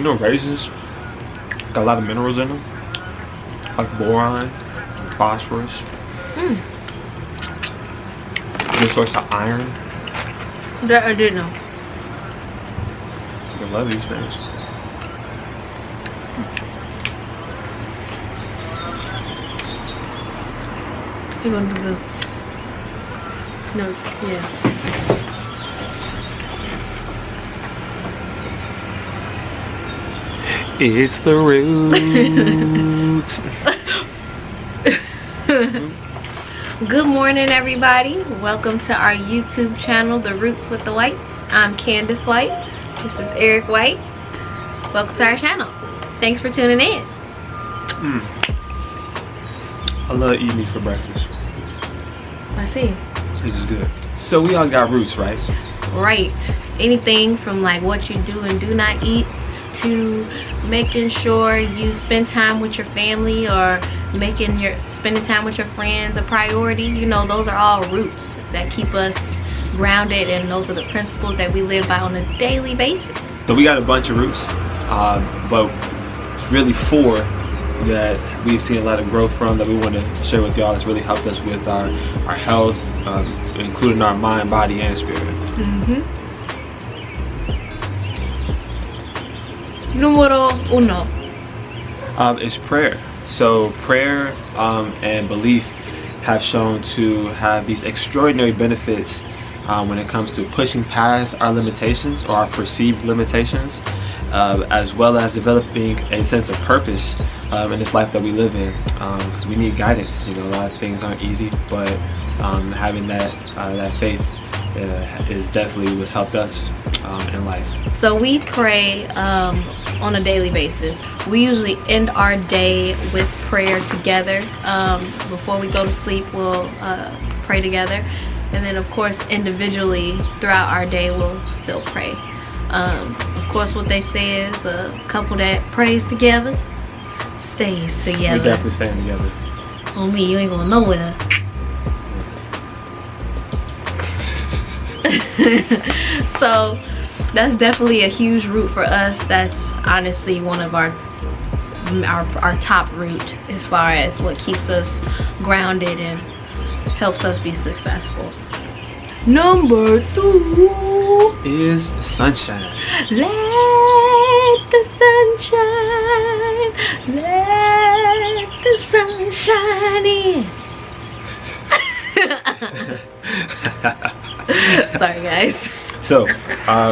You know, raisins got a lot of minerals in them, like boron, phosphorus. Good source of iron. That I didn't know. So I love these things. You're gonna do the no, yeah. It's the roots. Good morning, everybody. Welcome to our YouTube channel, The Roots with the Whites. I'm Candace White. This is Eric White. Welcome to our channel. Thanks for tuning in. I love eating these for breakfast. I see. This is good. So we all got roots, right? Right. Anything from like what you do and do not eat to making sure you spend time with your family or spending time with your friends a priority. You know, those are all roots that keep us grounded, and those are the principles that we live by on a daily basis. So we got a bunch of roots, but it's really four that we've seen a lot of growth from that we want to share with y'all. That's really helped us with our health, including our mind, body, and spirit. Numero uno. Is prayer. So prayer and belief have shown to have these extraordinary benefits when it comes to pushing past our limitations or our perceived limitations, as well as developing a sense of purpose in this life that we live in, because we need guidance. You know, a lot of things aren't easy, but having that faith is definitely what's helped us in life. So we pray on a daily basis. We usually end our day with prayer together. Before we go to sleep, we'll pray together, and then of course individually throughout our day we'll still pray. Of course, what they say is a couple that prays together stays together. We're definitely staying together. On me, you ain't going nowhere. So that's definitely a huge root for us. That's honestly one of our top root as far as what keeps us grounded and helps us be successful. Number 2 is sunshine. Let the sunshine, let the sunshine in. Sorry guys. So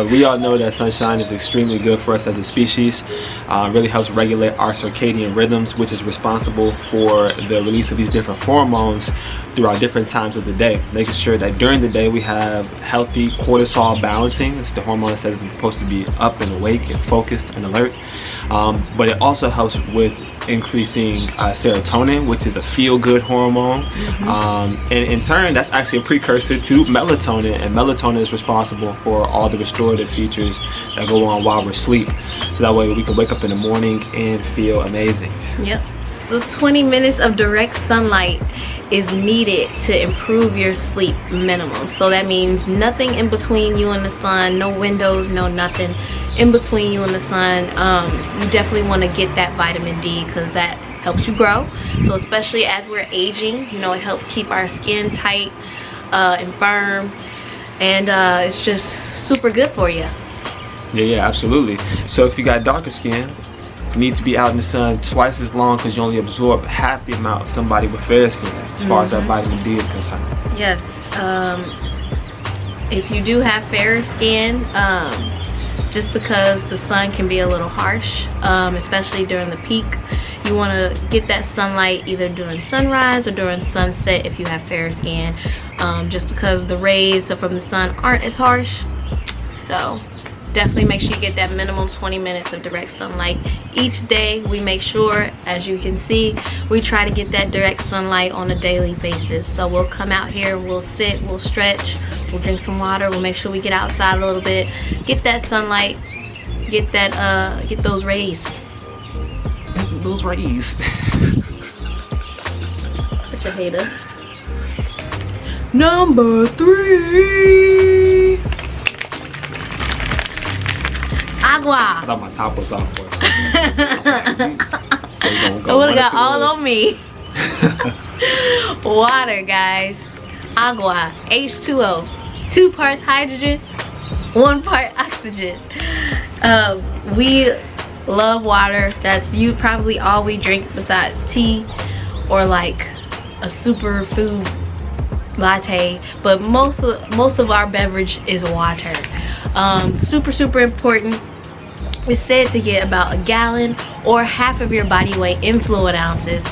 we all know that sunshine is extremely good for us as a species. Really helps regulate our circadian rhythms, which is responsible for the release of these different hormones throughout different times of the day, making sure that during the day we have healthy cortisol balancing. It's the hormone that says it's supposed to be up and awake and focused and alert, but it also helps with increasing serotonin, which is a feel-good hormone, and in turn that's actually a precursor to melatonin, and melatonin is responsible for all the restorative features that go on while we're asleep, so that way we can wake up in the morning and feel amazing. Yep. So 20 minutes of direct sunlight is needed to improve your sleep minimum. So that means nothing in between you and the sun, no windows, no nothing in between you and the sun. You definitely want to get that vitamin D because that helps you grow. So especially as we're aging, you know, it helps keep our skin tight and firm, and it's just super good for you. Yeah, absolutely. So if you got darker skin, you need to be out in the sun twice as long because you only absorb half the amount of somebody with fair skin as far as that vitamin D is concerned. Yes. If you do have fairer skin, just because the sun can be a little harsh, especially during the peak, you want to get that sunlight either during sunrise or during sunset if you have fairer skin, just because the rays from the sun aren't as harsh. So definitely make sure you get that minimum 20 minutes of direct sunlight each day. We make sure, as you can see, we try to get that direct sunlight on a daily basis. So we'll come out here, we'll sit, we'll stretch, we'll drink some water, we'll make sure we get outside a little bit, get that sunlight, get that get those rays. Those rays. Such a hater. Number 3. I Agua. thought my top was off for a second. So It would have got all on me. Water, guys. Agua. H2O. 2 parts hydrogen, 1 part oxygen. We love water. That's probably all we drink besides tea or like a superfood latte, but most of our beverage is water. Super important. It's said to get about 1 gallon or half of your body weight in fluid ounces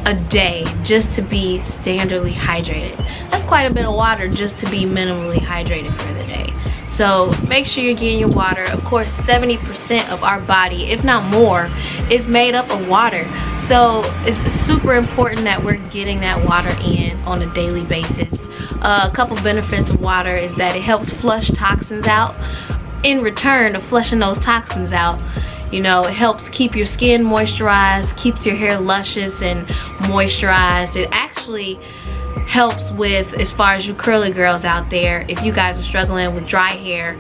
a day just to be standardly hydrated. That's quite a bit of water just to be minimally hydrated for the day. So make sure you're getting your water. Of course, 70% of our body, if not more, is made up of water. So it's super important that we're getting that water in on a daily basis. A couple benefits of water is that it helps flush toxins out. In return of flushing those toxins out, you know, it helps keep your skin moisturized, keeps your hair luscious and moisturized. It actually helps with, as far as you curly girls out there, if you guys are struggling with dry hair,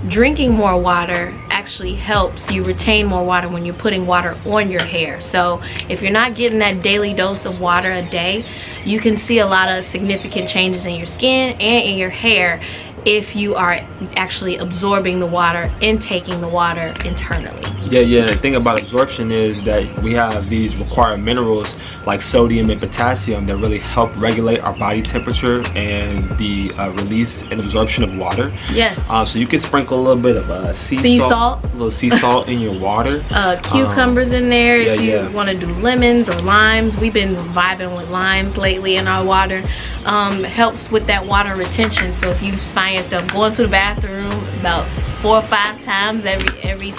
drinking more water actually helps you retain more water when you're putting water on your hair. So if you're not getting that daily dose of water a day, you can see a lot of significant changes in your skin and in your hair if you are actually absorbing the water, intaking the water internally. Yeah, the thing about absorption is that we have these required minerals like sodium and potassium that really help regulate our body temperature and the release and absorption of water. Yes. So you can sprinkle a little bit of sea salt, a little sea salt in your water. Cucumbers in there if you yeah. want to do lemons or limes. We've been vibing with limes lately in our water. Helps with that water retention. So if you find yourself going to the bathroom about 4 or 5 times every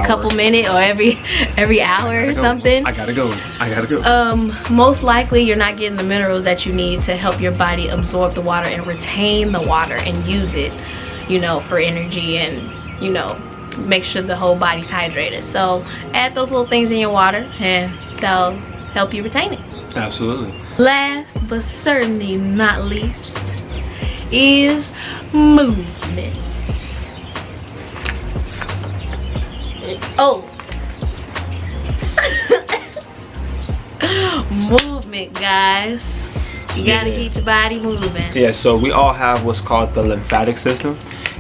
couple minutes or every hour or something, I gotta go. most likely you're not getting the minerals that you need to help your body absorb the water and retain the water and use it, you know, for energy and, you know, make sure the whole body's hydrated. So add those little things in your water and they'll help you retain it. Absolutely. Last but certainly not least is movement. Oh. Movement, guys. You gotta keep your body moving. Yeah, so we all have what's called the lymphatic system,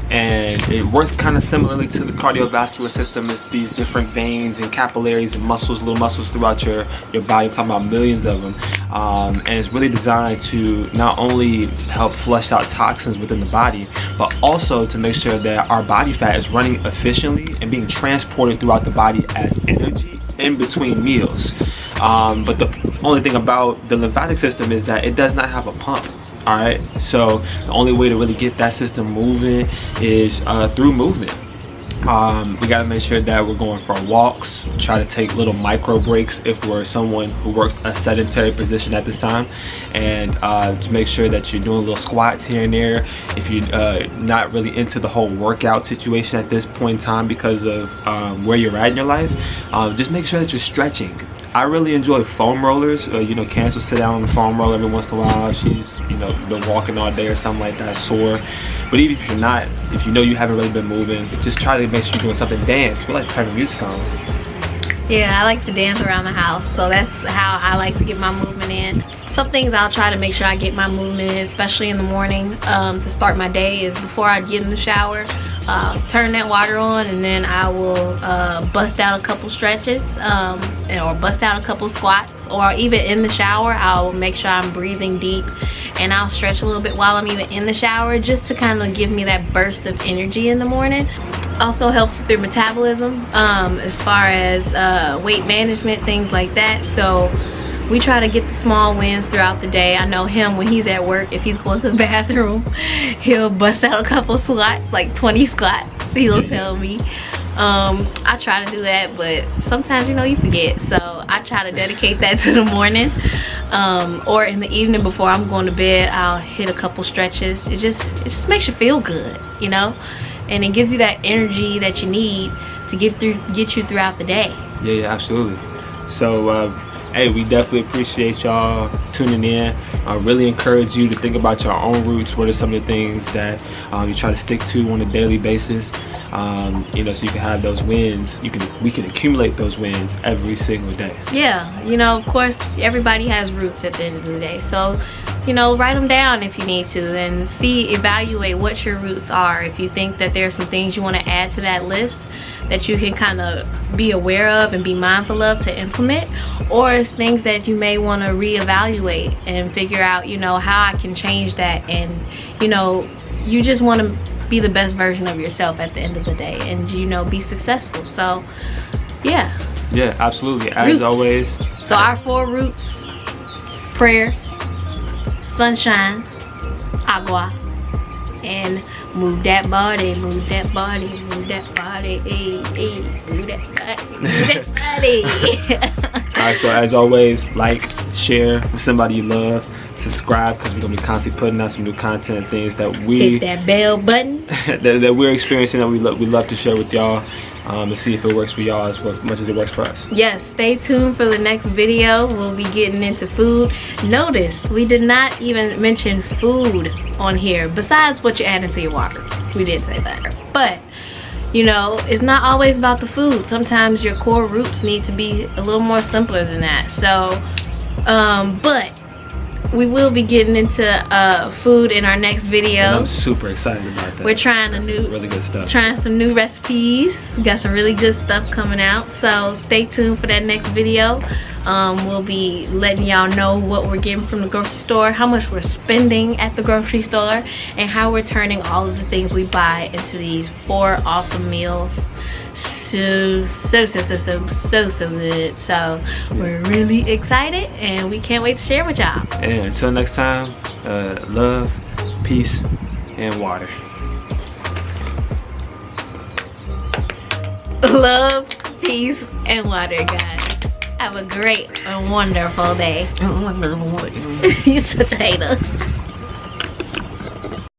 and it works kind of similarly to the cardiovascular system. It's these different veins and capillaries and muscles, little muscles throughout your body. I'm talking about millions of them, and it's really designed to not only help flush out toxins within the body, but also to make sure that our body fat is running efficiently and being transported throughout the body as energy in between meals. But the only thing about the lymphatic system is that it does not have a pump. All right, so the only way to really get that system moving is through movement. We got to make sure that we're going for walks, try to take little micro breaks if we're someone who works a sedentary position at this time, and to make sure that you're doing little squats here and there. If you're not really into the whole workout situation at this point in time because of where you're at in your life, just make sure that you're stretching. I really enjoy foam rollers. You know, Candace will sit down on the foam roller every once in a while. She's, you know, been walking all day or something like that, sore. But even if you're not, if you know you haven't really been moving, just try to make sure you're doing something. Dance. We like to turn the music on. Yeah, I like to dance around the house, so that's how I like to get my movement in. Some things I'll try to make sure I get my movement in, especially in the morning, to start my day, is before I get in the shower, turn that water on, and then I will bust out a couple stretches, or bust out a couple squats, or even in the shower I'll make sure I'm breathing deep and I'll stretch a little bit while I'm even in the shower, just to kind of give me that burst of energy in the morning. Also helps with your metabolism, as far as weight management, things like that. So we try to get the small wins throughout the day. I know him, when he's at work, if he's going to the bathroom, he'll bust out a couple squats, like 20 squats, he'll tell me. I try to do that, but sometimes, you know, you forget. So I try to dedicate that to the morning, or in the evening before I'm going to bed, I'll hit a couple stretches. It just makes you feel good, you know, and it gives you that energy that you need to get you throughout the day. Yeah, absolutely. So hey, we definitely appreciate y'all tuning in. I really encourage you to think about your own roots. What are some of the things that you try to stick to on a daily basis? You know, so you can have those wins. We can accumulate those wins every single day. Yeah, you know, of course, everybody has roots at the end of the day. So, you know, write them down if you need to, and evaluate what your roots are. If you think that there's some things you want to add to that list that you can kind of be aware of and be mindful of to implement, or it's things that you may want to reevaluate and figure out, you know, how I can change that. And, you know, you just want to be the best version of yourself at the end of the day, and, you know, be successful. So yeah, absolutely. As roots. Always, so our 4 roots: prayer, sunshine, agua, and move that body, move that body, move that body, hey, hey, move that body, move that body. all right, so as always, like, share with somebody you love, subscribe, because we're gonna be constantly putting out some new content and things that hit that bell button that we're experiencing, that we love to share with y'all, to see if it works for y'all as much as it works for us. Yes, stay tuned for the next video. We'll be getting into food. Notice we did not even mention food on here besides what you add into your water. We did say that, but you know, it's not always about the food. Sometimes your core roots need to be a little more simpler than that. So but we will be getting into food in our next video. And I'm super excited about that. We're trying really good stuff. Trying some new recipes. We got some really good stuff coming out. So stay tuned for that next video. We'll be letting y'all know what we're getting from the grocery store, how much we're spending at the grocery store, and how we're turning all of the things we buy into these 4 awesome meals. So good. So we're really excited, and we can't wait to share with y'all. And until next time, love, peace, and water. Love, peace, and water, guys. Have a great and wonderful day. You're such a hater.